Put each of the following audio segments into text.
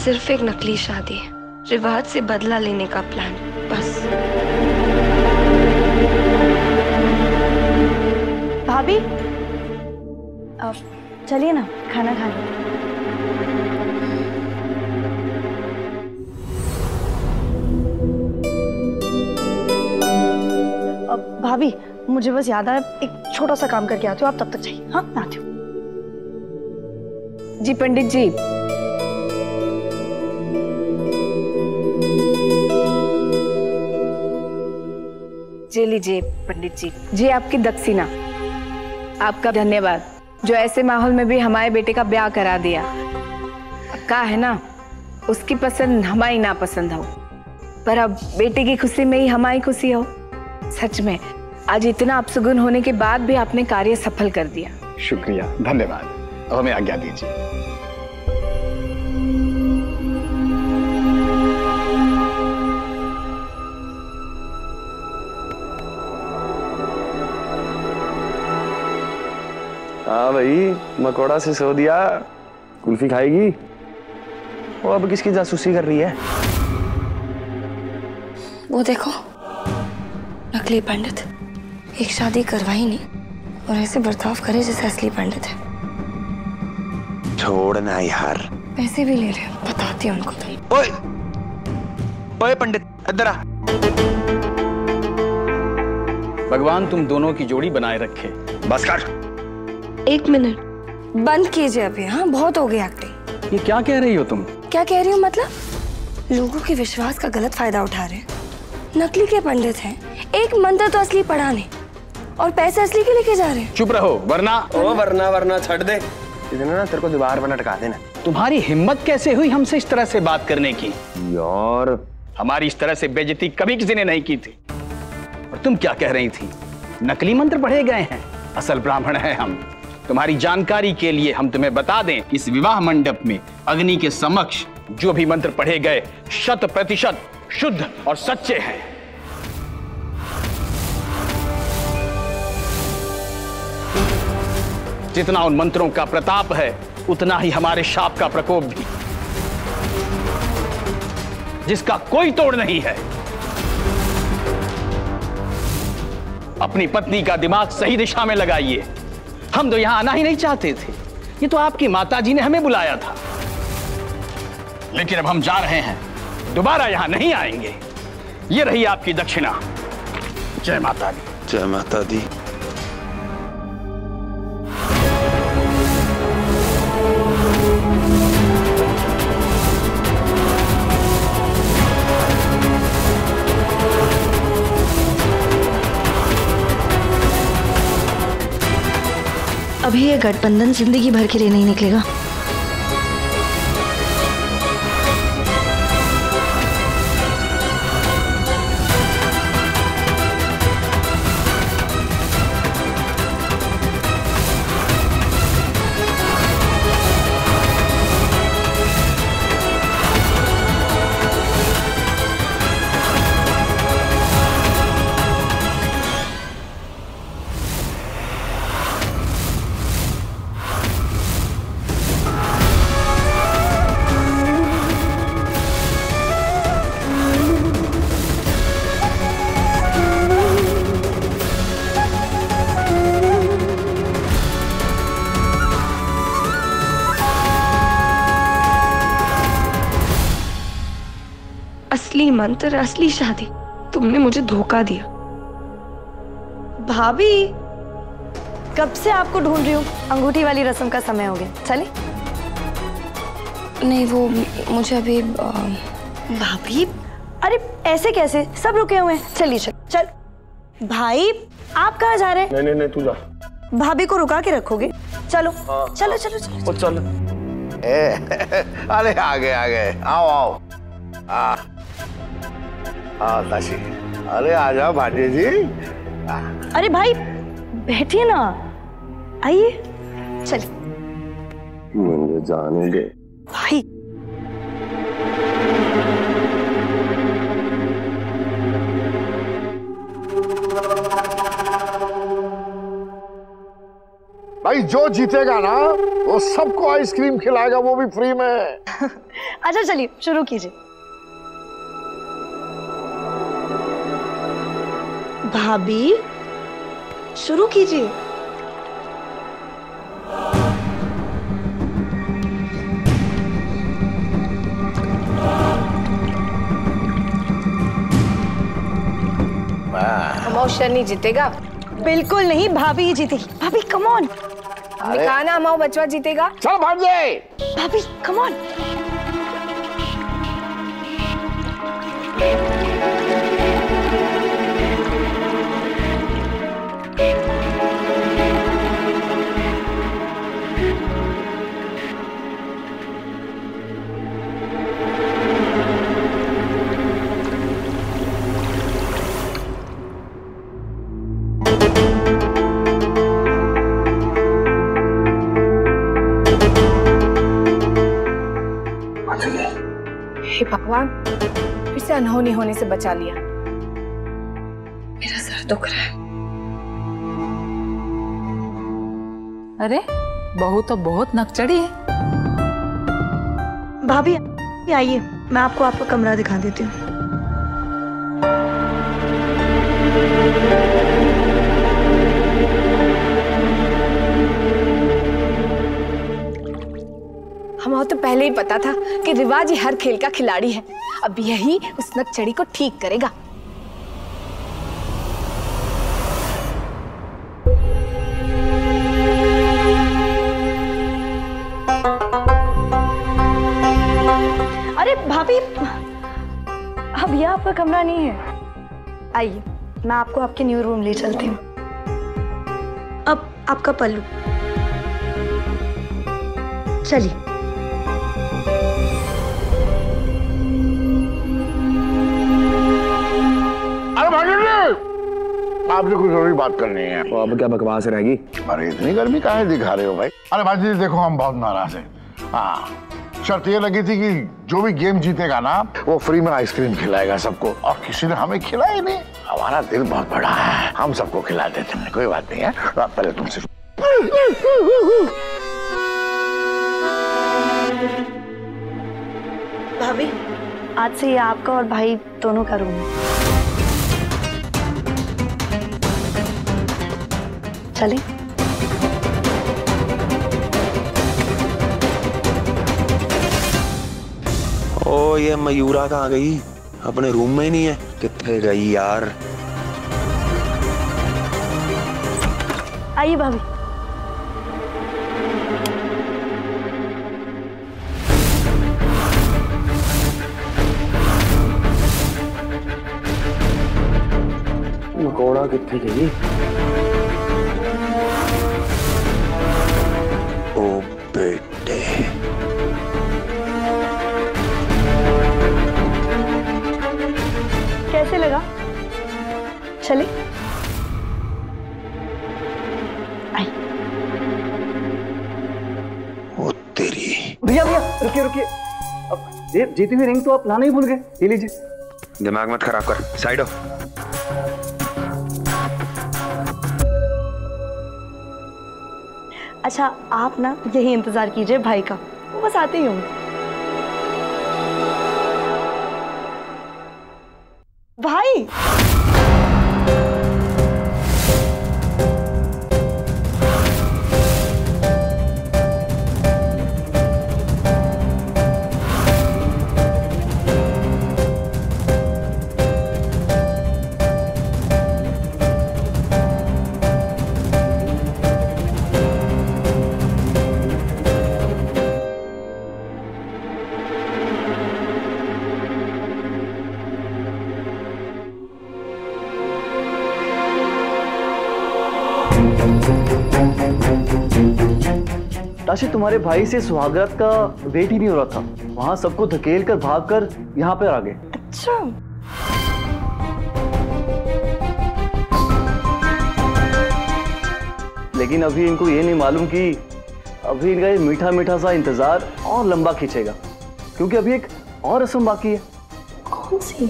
सिर्फ एक नकली शादी है, रिवाज से बदला लेने का प्लान, बस। भाभी चलिए ना, खाना खा लो। भाभी मुझे बस याद आया, एक छोटा सा काम करके आती हूँ, आप तब तक चाहिए। हाँ मैं आती हूँ। जी पंडित जी। जी लीजिए पंडित जी, जी आपकी दक्षिणा। आपका धन्यवाद जो ऐसे माहौल में भी हमारे बेटे का ब्याह करा दिया। अब कहा है ना, उसकी पसंद हमारी ना पसंद हो, पर अब बेटे की खुशी में ही हमारी खुशी हो। सच में आज इतना अपशगुन होने के बाद भी आपने कार्य सफल कर दिया। शुक्रिया, धन्यवाद। अब हमें आज्ञा दीजिए। हाँ भाई, मकोड़ा से सो दिया। कुल्फी खाएगी? वो अब किसकी जासूसी कर रही है? वो देखो, नकली पंडित। एक शादी करवाई नहीं और ऐसे बर्ताव करे जैसे असली पंडित है। छोड़ना यार। पैसे भी ले रहे, बताती हूँ उनको तो। ओए, ओए पंडित, इधर आ। भगवान तुम दोनों की जोड़ी बनाए रखे। बस कर। 1 मिनट बंद कीजिए अभी। हाँ बहुत हो गई एक्टिंग। ये क्या कह रही हो तुम? क्या कह रही हूँ मतलब? लोगों के विश्वास का गलत फायदा उठा रहे हैं। नकली के पंडित हैं, एक मंत्र तो असली पढ़ा नहीं और पैसे असली के लेके जा रहे हैं। चुप रहो वरना। ओ वरना छड़ दे। इधर ना तेरे को दीवार पर लटका देना। तुम्हारी हिम्मत कैसे हुई हमसे इस तरह से बात करने की? यार हमारी इस तरह से बेइज्जती कभी किसी ने नहीं की थी। और तुम क्या कह रही थी? नकली मंत्र पढ़े गए हैं, असल ब्राह्मण हैं हम। तुम्हारी जानकारी के लिए हम तुम्हें बता दें, इस विवाह मंडप में अग्नि के समक्ष जो भी मंत्र पढ़े गए 100% शुद्ध और सच्चे हैं। जितना उन मंत्रों का प्रताप है, उतना ही हमारे शाप का प्रकोप भी, जिसका कोई तोड़ नहीं है। अपनी पत्नी का दिमाग सही दिशा में लगाइए। हम तो यहां आना ही नहीं चाहते थे, ये तो आपकी माताजी ने हमें बुलाया था। लेकिन अब हम जा रहे हैं, दोबारा यहां नहीं आएंगे। ये रही आपकी दक्षिणा। जय माता दी। जय माता दी। अभी ये गठबंधन जिंदगी भर के लिए नहीं निकलेगा। असली मंत्र, असली शादी। तुमने मुझे धोखा दिया। भाभी कब से आपको ढूंढ रही हूँ। अंगूठी वाली रस्म का समय हो गया, चले? नहीं वो मुझे अभी भाभी अरे ऐसे कैसे, सब रुके हुए हैं। चलिए चल। भाई आप कहाँ जा रहे हैं? नहीं तू जा। भाभी को रुका के रखोगे? चलो चलो चलो चलो चल। अरे आ गए आओ। ताशी, अरे आ जाओ भाटी जी। अरे भाई बैठिए ना, आइए। चलिए मुझे जाने दे भाई। भाई जो जीतेगा ना वो सबको आइसक्रीम खिलाएगा, वो भी फ्री में। अच्छा चलिए शुरू कीजिए। भाभी शुरू कीजिए। अमाउ नहीं जीतेगा। बिल्कुल नहीं, भाभी ही जीतेगी। भाभी कम ऑन। हमने कहा ना अमाउ बचवा जीतेगा। चल भाग जाए। भाभी कम ऑन। हे भगवान, फिर से अनहोनी होने से बचा लिया। मेरा सर दुख रहा है। अरे बहू तो बहुत नकचड़ी है। भाभी आइए, मैं आपको आपका कमरा दिखा देती हूँ। हमें तो पहले ही पता था कि रिवाज ही हर खेल का खिलाड़ी है। अब यही उस नकचड़ी को ठीक करेगा। अरे भाभी, अब यह आपका कमरा नहीं है। आइए, मैं आपको आपके न्यू रूम ले चलती हूँ। अब आपका पल्लू। चलिए। आपसे कुछ जरूरी बात करनी है। तो अब क्या बकवास रहेगी? अरे इतनी गर्मी काहे दिखा रहे हो भाई? अरे भाई जी देखो, हम बहुत नाराज हैं। हाँ, शर्त ये लगी थी कि जो भी गेम जीतेगा ना वो फ्री में आइसक्रीम खिलाएगा सबको, और किसी ने हमें खिलाई नहीं। हमारा दिल बहुत बड़ा है, हम सबको खिला देते हैं। कोई बात नहीं है, पहले तुमसे। भाभी, आज से ये आपका और भाई दोनों का रूम है। चलें? ओ ये मयूरा कहाँ गई? अपने रूम में ही नहीं है। कितने गई यार? आइए भाभी। मकोड़ा कितने गई? ओ बेटे, कैसे लगा? चले? आई। ओ तेरी। भैया भैया रुकिए रुकिए, अब जीती हुई रिंग तो आप लाना ही भूल गए। ये लीजिए। दिमाग मत खराब कर, साइड हो। अच्छा, आप ना यही इंतजार कीजिए भाई का, वो बस आते ही होंगे। भाई ताशी, तुम्हारे भाई से सुहागरात का वेट ही नहीं हो रहा था। वहां सबको धकेल कर भाग कर यहाँ पर आ गए। अच्छा, लेकिन अभी इनको ये नहीं मालूम कि अभी इनका ये मीठा मीठा सा इंतजार और लंबा खींचेगा, क्योंकि अभी एक और रस्म बाकी है। कौन सी?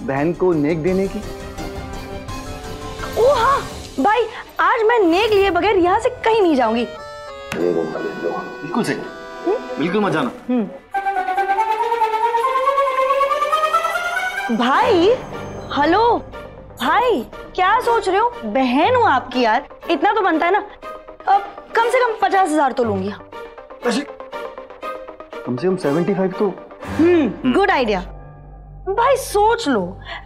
बहन को नेक देने की। ओ हाँ भाई, आज मैं नेक लिए बगैर यहाँ से कहीं नहीं जाऊंगी। बिल्कुल सही। बिल्कुल मत जाना। भाई हेलो भाई, क्या सोच रहे हो? बहन हूँ आपकी यार, इतना तो बनता है ना। अब कम से कम 50,000 तो लूंगी। कम से कम 75 तो। गुड आइडिया भाई, सोच लो।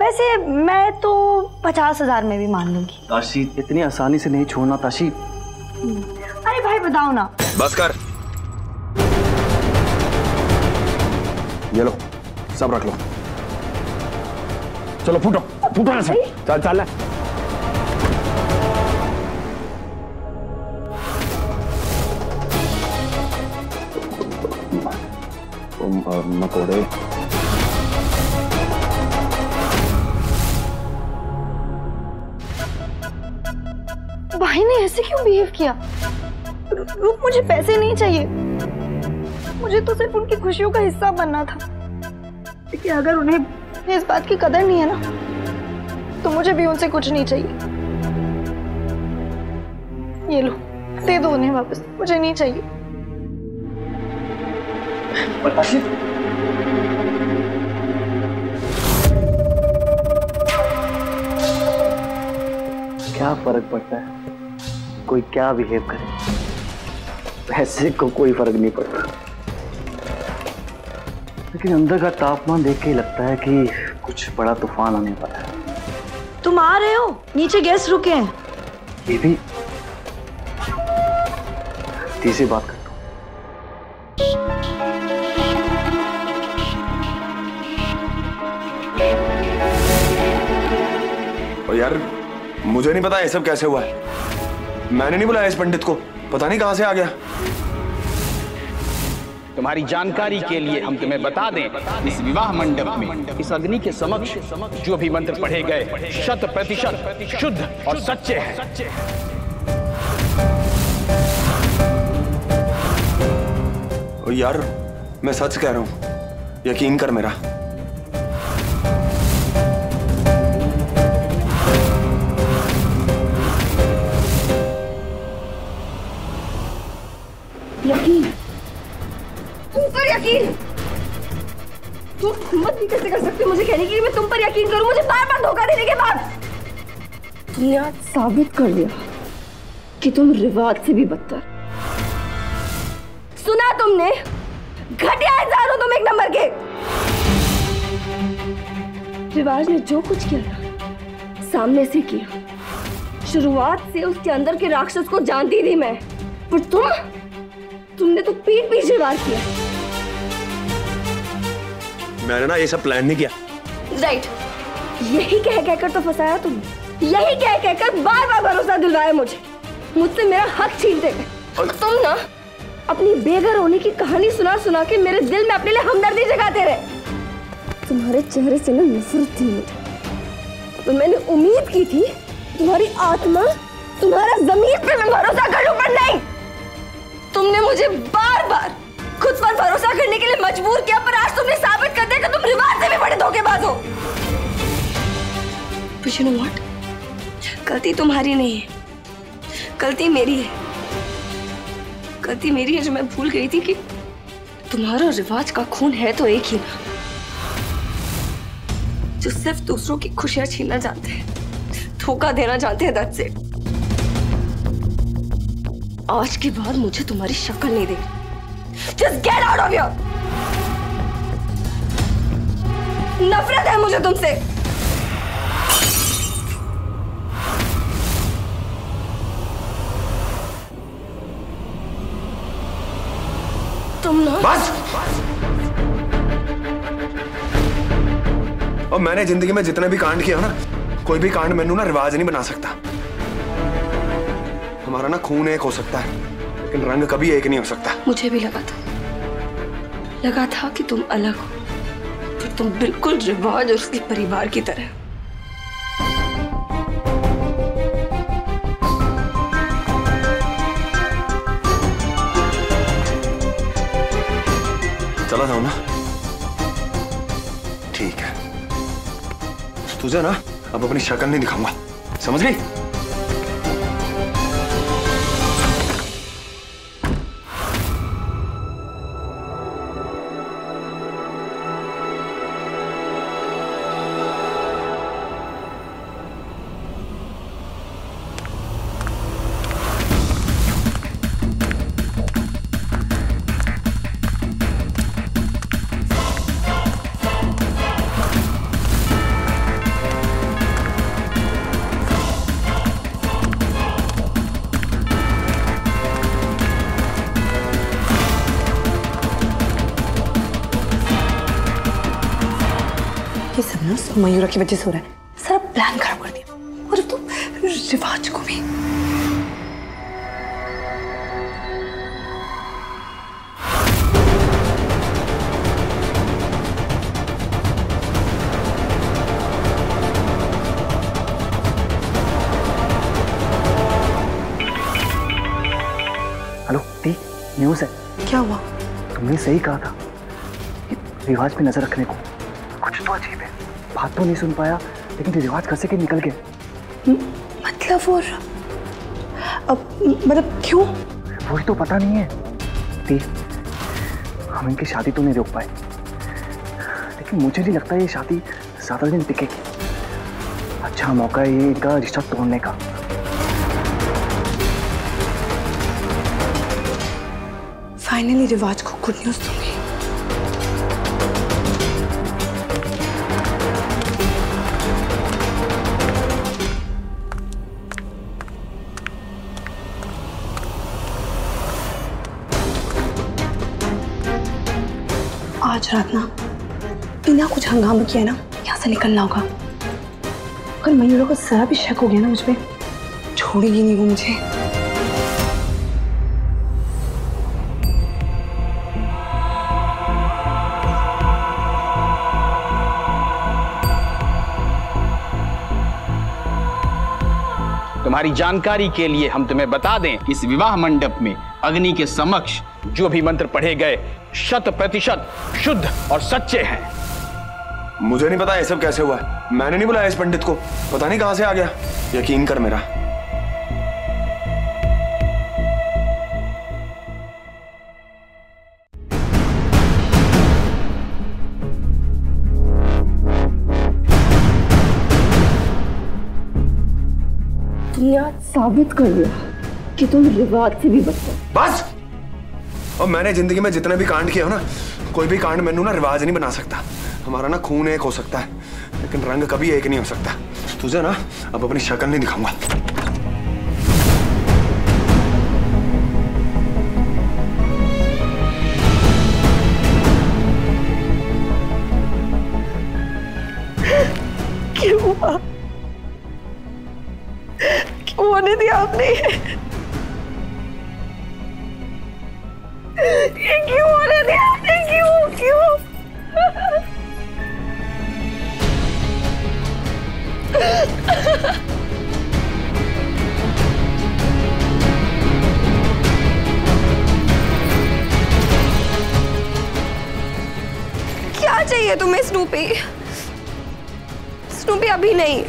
वैसे मैं तो 50,000 में भी मान लूंगी। ताशी, इतनी आसानी से नहीं छोड़ना ताशी। अरे भाई बताओ ना। बस कर, ये लो, सब रख लो। चलो फूटो फूटो ऐसे। चल चल। मकोड़े भाई ने ऐसे क्यों बिहेव किया? रुक, मुझे पैसे नहीं चाहिए, मुझे तो सिर्फ उनकी खुशियों का हिस्सा बनना था। लेकिन अगर उन्हें इस बात की कदर नहीं है ना, तो मुझे भी उनसे कुछ नहीं चाहिए। ये लो, दे दो उन्हें वापस, मुझे नहीं चाहिए। क्या फर्क पड़ता है कोई क्या बिहेव करे, पैसे को कोई फर्क नहीं पड़ता। लेकिन अंदर का तापमान देख के ही लगता है कि कुछ बड़ा तूफान आने वाला है। तुम आ रहे हो? नीचे गेस्ट रुके हैं। ये भी तीसरी बात करता हूँ। यार मुझे नहीं पता ये सब कैसे हुआ है। मैंने नहीं बुलाया इस पंडित को, पता नहीं कहां से आ गया। तुम्हारी जानकारी के लिए हम तुम्हें बता दें, इस विवाह मंडप में इस अग्नि के समक्ष जो भी मंत्र पढ़े गए 100% शुद्ध और सच्चे हैं। और यार मैं सच कह रहा हूं, यकीन कर मेरा। यकीन? तुम पर यकीन? तुम हिम्मत भी कैसे कर सकते हो मुझे कहने की मैं तुम पर यकीन करूं, मुझे बार बार धोखा देने के बाद? तुमने आज साबित कर दिया कि तुम रिवाज से भी बदतर। सुना तुमने? घटिया इंसान हो तुम, एक नंबर के। रिवाज ने जो कुछ किया था सामने से किया। शुरुआत से उसके अंदर के राक्षस को जानती थी मैं, पर तुमने तो पीठ पीछे वार किया। मैंने ना ये सब प्लान नहीं किया। राइट, यही कह कहकर तो फंसाया तुमने। यही कह कहकर बार बार भरोसा दिलवाया मुझसे मेरा हक छीनते गए। तुम ना अपनी बेघर होने की कहानी सुना सुना के मेरे दिल में अपने लिए हमदर्दी जगाते रहे। तुम्हारे चेहरे से ना नफरत थी मुझे, तो मैंने उम्मीद की थी तुम्हारी आत्मा, तुम्हारा ज़मीर पे मैं भरोसा कर लूं, पर नहीं। तुमने मुझे बार बार खुद पर भरोसा करने के लिए मजबूर किया, पर आज तुमने साबित कर दिया कि तुम रिवाज से भी बड़े धोखेबाज हो। But you know what? गलती तुम्हारी नहीं है, गलती मेरी है। गलती मेरी है जो मैं भूल गई थी कि तुम्हारा रिवाज का खून है तो एक ही ना, जो सिर्फ दूसरों की खुशियां छीनना जानते हैं, धोखा देना जानते हैं। दर्द से आज के बाद मुझे तुम्हारी शक्ल नहीं देखनी। Just get out of here! नफरत है मुझे तुमसे। तुम ना बस। और मैंने जिंदगी में जितने भी कांड किया ना, कोई भी कांड मैंने ना रिवाज नहीं बना सकता। हमारा ना खून एक हो सकता है, लेकिन रंग कभी एक नहीं हो सकता। मुझे भी लगा था कि तुम अलग हो, पर तुम बिल्कुल रिवाज और उसके परिवार की तरह। चला जाओ ना। ठीक है, तुझे ना अब अपनी शक्ल नहीं दिखाऊंगा, समझ गई? सब मयूरा की वजह से हो रहा है। सारा प्लान खराब कर दिया और अब तो रिवाज को भी। हेलो टी, न्यूज़ है। क्या हुआ? तुमने सही कहा था रिवाज पे नजर रखने को। कुछ तो अजीब है, बात तो नहीं सुन पाया लेकिन रिवाज घर से के निकल गए। मतलब और अब मतलब क्यों? वही तो पता नहीं है टी। हम इनकी शादी तो नहीं रोक पाए लेकिन मुझे नहीं लगता ये शादी ज्यादा दिन टिकेगी। अच्छा मौका है ये इनका रिश्ता तोड़ने का। फाइनली रिवाज को गुड न्यूज़ दूंगी। आज रात ना बिना कुछ हंगामा किया ना यहाँ से निकलना होगा। अगर मयूरा को जरा भी शक हो गया ना मुझ पे, छोड़ेगी नहीं वो मुझे। तुम्हारी जानकारी के लिए हम तुम्हें बता दें, इस विवाह मंडप में अग्नि के समक्ष जो भी मंत्र पढ़े गए 100% शुद्ध और सच्चे हैं। मुझे नहीं पता ये सब कैसे हुआ है। मैंने नहीं बुलाया इस पंडित को, पता नहीं कहां से आ गया। यकीन कर मेरा। तुमने आज साबित कर दिया कि तुम रिवाज से भी बचते। बस। और मैंने जिंदगी में जितने भी कांड किए हो ना, कोई भी कांड मैंने ना रिवाज नहीं बना सकता। हमारा ना खून एक हो सकता है लेकिन रंग कभी एक नहीं हो सकता। तुझे ना अब अपनी शक्ल नहीं दिखाऊंगा। क्यों हुआ? क्यों होने दिया आपने? ये क्यों होने दिया आपने? क्यों? क्या चाहिए तुम्हें स्नूपी? स्नूपी अभी नहीं।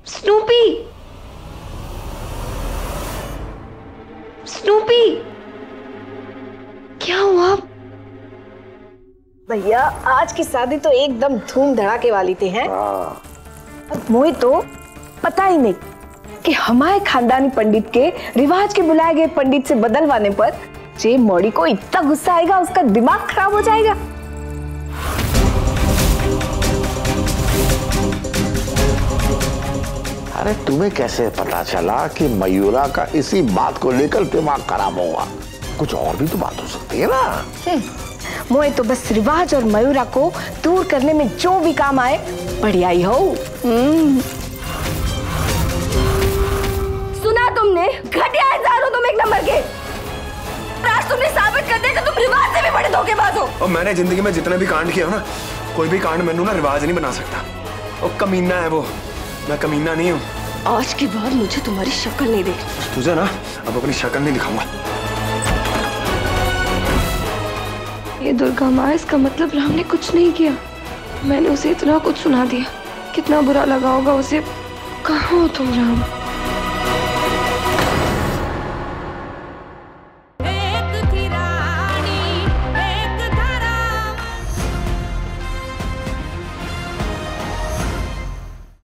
स्नूपी, स्नूपी, क्या हुआ? भैया आज की शादी तो एकदम धूम धड़ाके वाली थी हैं। अब मोहित तो पता ही नहीं कि हमारे खानदानी पंडित के रिवाज के बुलाए गए पंडित से बदलवाने पर जे मौड़ी को इतना गुस्सा आएगा, उसका दिमाग खराब हो जाएगा। अरे तुम्हें कैसे पता चला कि मयूरा का इसी बात को लेकर दिमाग खराब होगा? कुछ और भी तो बात हो सकती है ना। मोहित तो बस रिवाज और मयूरा को दूर करने में जो भी काम आए बढ़िया ही हो। सुना तुमने? घटिया इंसान हो तुम एक नंबर के। आज तुमने साबित कर दिया कि तुम रिवाज से भी बड़े धोखेबाज हो। और मैंने जिंदगी में जितने भी कांड किए हो ना, कोई भी कांड मैंने ना रिवाज नहीं बना सकता। और कमीना है वो, मैं कमीना नहीं हूँ। आज के बाद मुझे तुम्हारी शक्ल नहीं देखनी। तुझे ना अब अपनी शक्ल नहीं दिखाऊंगा। ये दुर्गा माँ, इसका मतलब राम ने कुछ नहीं किया। मैंने उसे इतना कुछ सुना दिया, कितना बुरा लगा होगा उसे। कहाँ हो तुम राम?